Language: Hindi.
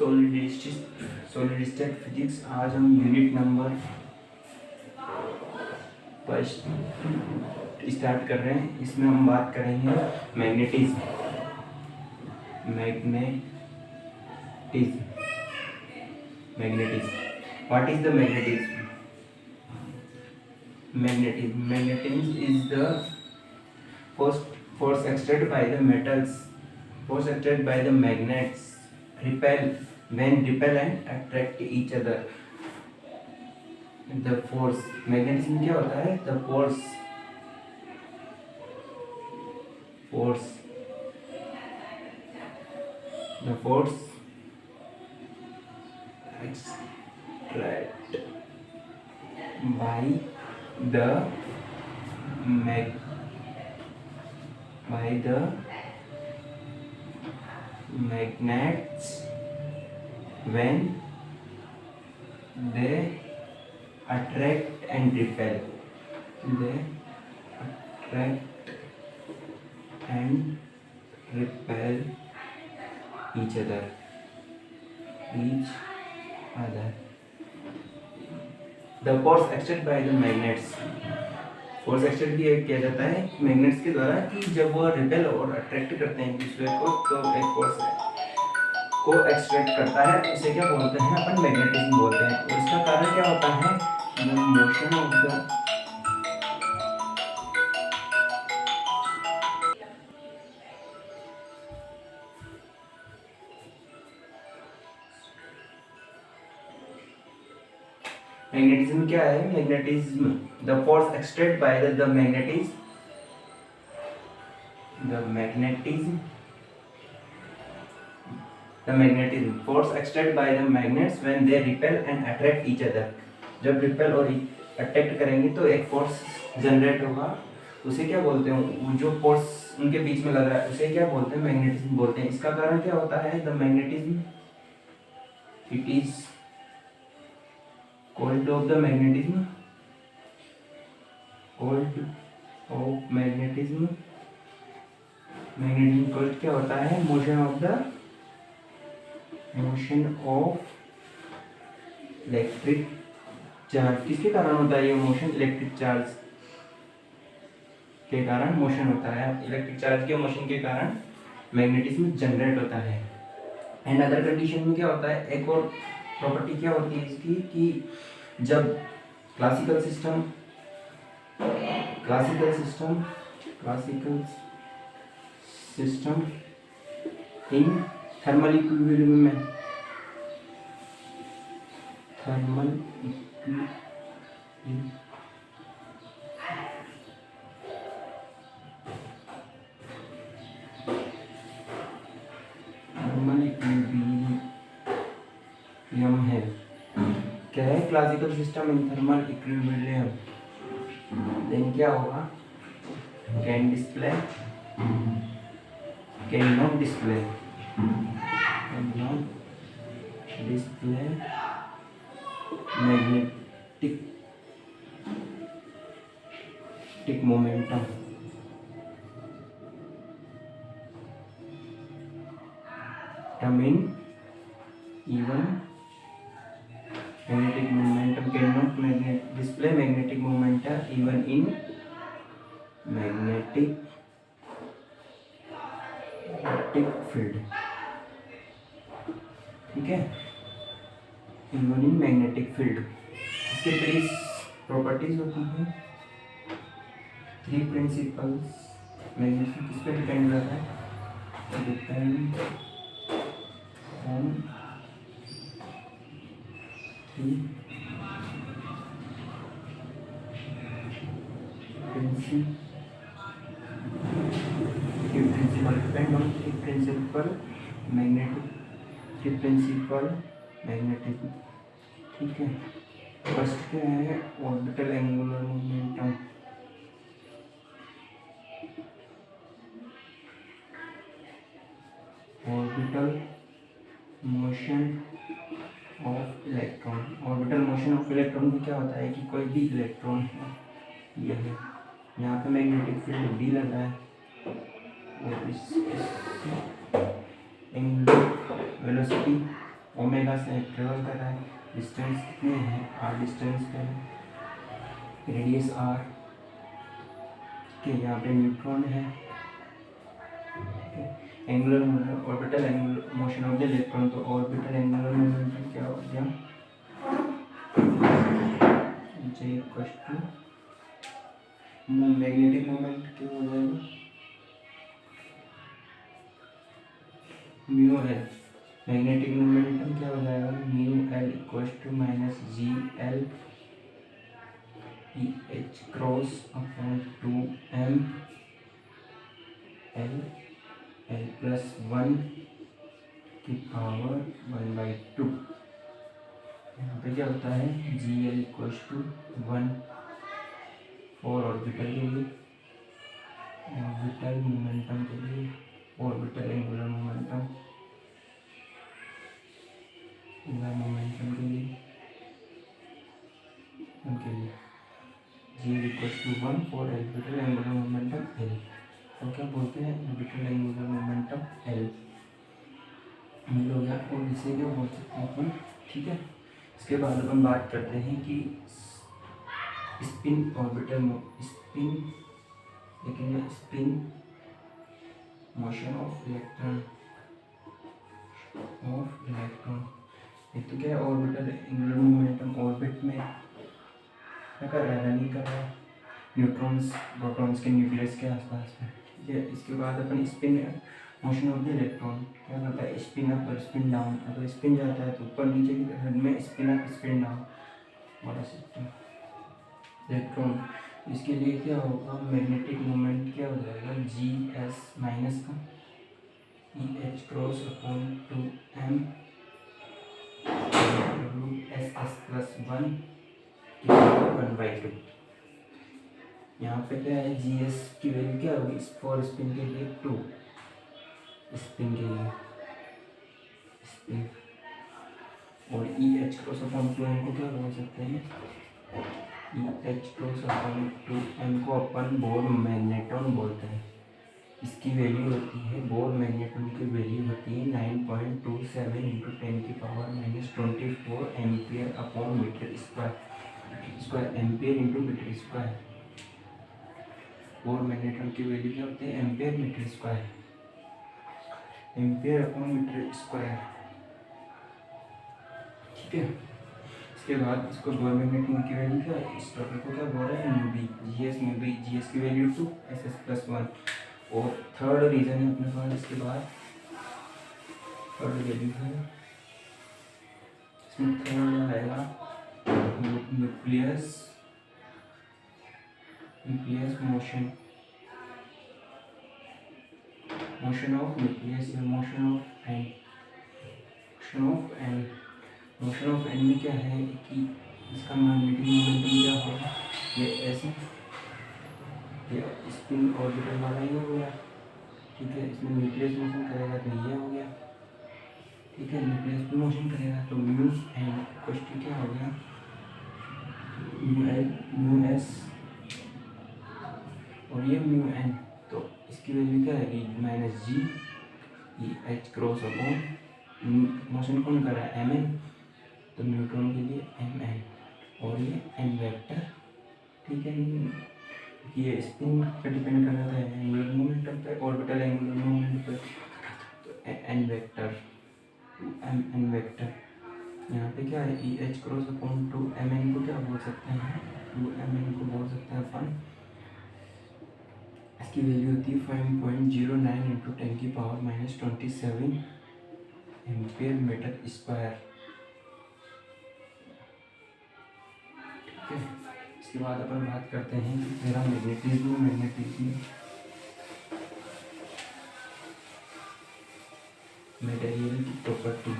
Solid state physics. आज हम यूनिट नंबर फर्स्ट स्टार्ट कर रहे हैं। इसमें हम बात करेंगे magnetism. What is the magnetism? Magnetism is the force exerted by the metals, force exerted by the magnets repel and attract each other. The force, magnetism क्या होता है? The force exerted by the magnets when they attract and repel. Each other. The force exerted by the magnets, force extend किया जाता है मैग्नेट्स के द्वारा कि जब वो रिपेल और अट्रैक्ट करते हैं एक दूसरे को, तो एक फोर्स को एक्सट्रैक्ट करता है, उसे क्या बोलते हैं? अपन मैग्नेटिज्म बोलते हैं। और इसका कारण क्या होता है? The motion of the magnetism क्या है? Magnetism the force exerted by the magnetism force exerted by the magnets when they repel and attract each other. जब रिपेल और अट्रैक्ट करेंगे तो एक फोर्स जनरेट होगा, उसे क्या बोलते हैं? जो फोर्स उनके बीच में लग रहा है उसे क्या बोलते हैं? मैग्नेटिज्म बोलते हैं। इसका कारण क्या होता है? The magnetism, it is called of the magnetism called क्या होता है? Motion of electric charge. किसके कारण होता है ये मोशन? इलेक्ट्रिक चार्ज के कारण मोशन होता है। इलेक्ट्रिक चार्ज के मोशन के कारण मैग्नेटिज्म जनरेट होता है। एंड अदर कंडीशन में क्या होता है? एक और प्रॉपर्टी क्या होती है इसकी कि जब classical system in thermal equilibrium में है। क्या है? Classical system in thermal equilibrium, then क्या होगा? Can not display magnetic momentum. Magnetic momentum cannot display magnetic momentum even in magnetic field। ठीक है, even in magnetic field। इसके 3 प्रॉपर्टीज होती हैं, 3 प्रिंसिपल्स। मैग्नेटिज्म किस पे डिपेंड करता है? Depend on 3 principle magnetism. ठीक है, फर्स्ट क्या है? Orbital angular momentum. Orbital motion of electron. Orbital motion of electron में क्या होता है कि कोई भी इलेक्ट्रॉन है, यह है, यहाँ पे मैग्नेटिक फील्ड डी लगा है और इस एंगुलर वेलोसिटी ओमेगा से ट्रेवल कर रहा है, डिस्टेंस कितने हैं, आर डिस्टेंस पे है, रेडियस आर, ठीक है। यहाँ पे न्यूट्रॉन है, angular orbital angular motion of the electron, तो ऑर्बिटल एंगुलर मोमेंटम क्या हो गया, J equal to magnetic moment क्या हो जाएगा, म्यू एल, मैग्नेटिक मोमेंटम क्या हो जाएगा, mu L equal to minus G L E H cross upon 2m L L plus 1 की पावर 1/2। यहाँ पे क्या होता है, जी एल इक्वल टू 1 और ऑर्बिटल के लिए, ऑर्बिटल मोमेंटम के लिए, orbital angular momentum, angular momentum के लिए, उनके लिए जी L equal to 1 for orbital angular momentum L, तो क्या बोलते हैं, ऑर्बिटल एंगुलर मोमेंटम एल मिल हो गया। और इसे क्या बोल सकते हैं अपन, ठीक है। इसके बाद अपन बात करते हैं कि स्पिन ऑर्बिटल स्पिन, लेकिन स्पिन मोशन ऑफ इलेक्ट्रॉन, एक तो क्या है ऑर्बिटल एंगुलर मोमेंटम, ऑर्बिट में क्या कर रहा है, रनिंग कर रहा है न्यूट्रॉन्स प्रोटॉन्स के न्यूक्लियस के आसपास में, ठीक है। इसके बाद अपन spin motion of the electron क्या करता है, स्पिन अप और स्पिन डाउन, अगर स्पिन जाता है तो ऊपर नीचे की तरफ में स्पिन अप स्पिन डाउन वाला सिस्टम इलेक्ट्रॉन। इसके लिए क्या होगा, मैग्नेटिक मोमेंट क्या हो जाएगा, जी एस माइनस का ई H cross upon 2m S S plus 1 की पावर 1/2। यहाँ पे क्या है, जी एस की वैल्यू क्या होगी, फॉर स्पिन के लिए 2, स्पिन के लिए स्पिन, और ई एच क्रॉस अपॉन 2m को क्या बोल सकते हैं, ई एच क्रॉस अपॉन 2m को अपन बोर मैग्नेट्रॉन बोलते हैं। इसकी वैल्यू होती है, बोर मैग्नेट्रॉन की वैल्यू होती है 9.27 × 10⁻24 ampere upon metre square, ampere into metre square. Bohr magnetron की वैल्यू क्या होती है, ampere metre square, ampere upon metre square, ठीक है। इसके बाद इसको बोर मैग्नेट्रॉन की वैल्यू क्या है, इस टोटल को क्या बोल रहा है, म्यू बी, जी एस की वैल्यू 2 एस एस प्लस 1। और थर्ड रीजन है अपने पास, इसके बाद थर्ड वैल्यू है, इसमें थर्ड आएगा nucleus motion, motion of nucleus या motion of N, motion of N में क्या है कि इसका मैग्नेटिक मोमेंटम क्या होगा, ये ऐसे, ये स्पिन ऑर्बिटल वाला ही हो गया, ठीक है। इसमें न्यूक्लियस मोशन करेगा तो ये हो गया, ठीक है। न्यूक्लियस पे मोशन करेगा तो म्यू एन क्वेश्चन क्या हो गया, म्यू एस और ये म्यू एन, तो इसकी वैल्यू क्या आएगी, minus G E H cross upon, motion कौन कर रहा है, एम एन, तो न्यूट्रॉन के लिए एम एन, और ये एन वेक्टर, ठीक है। ये स्पिन पे डिपेंड कर रहा है, एंगुलर मोमेंटम पे, ऑर्बिटल एंगुलर मोमेंट पे, तो एन वेक्टर, एन वेक्टर। यहाँ पे क्या है, ई एच क्रॉस अपॉन 2m को क्या बोल सकते हैं, 2m को बोल सकते हैं अपन, इसकी वैल्यू होती है 5.09 × 10⁻27 एम्पियर मीटर स्क्वायर, ठीक है। इसके बाद अपन बात करते हैं कि पैरामैग्नेटिज्म, मटेरियल की प्रॉपर्टी।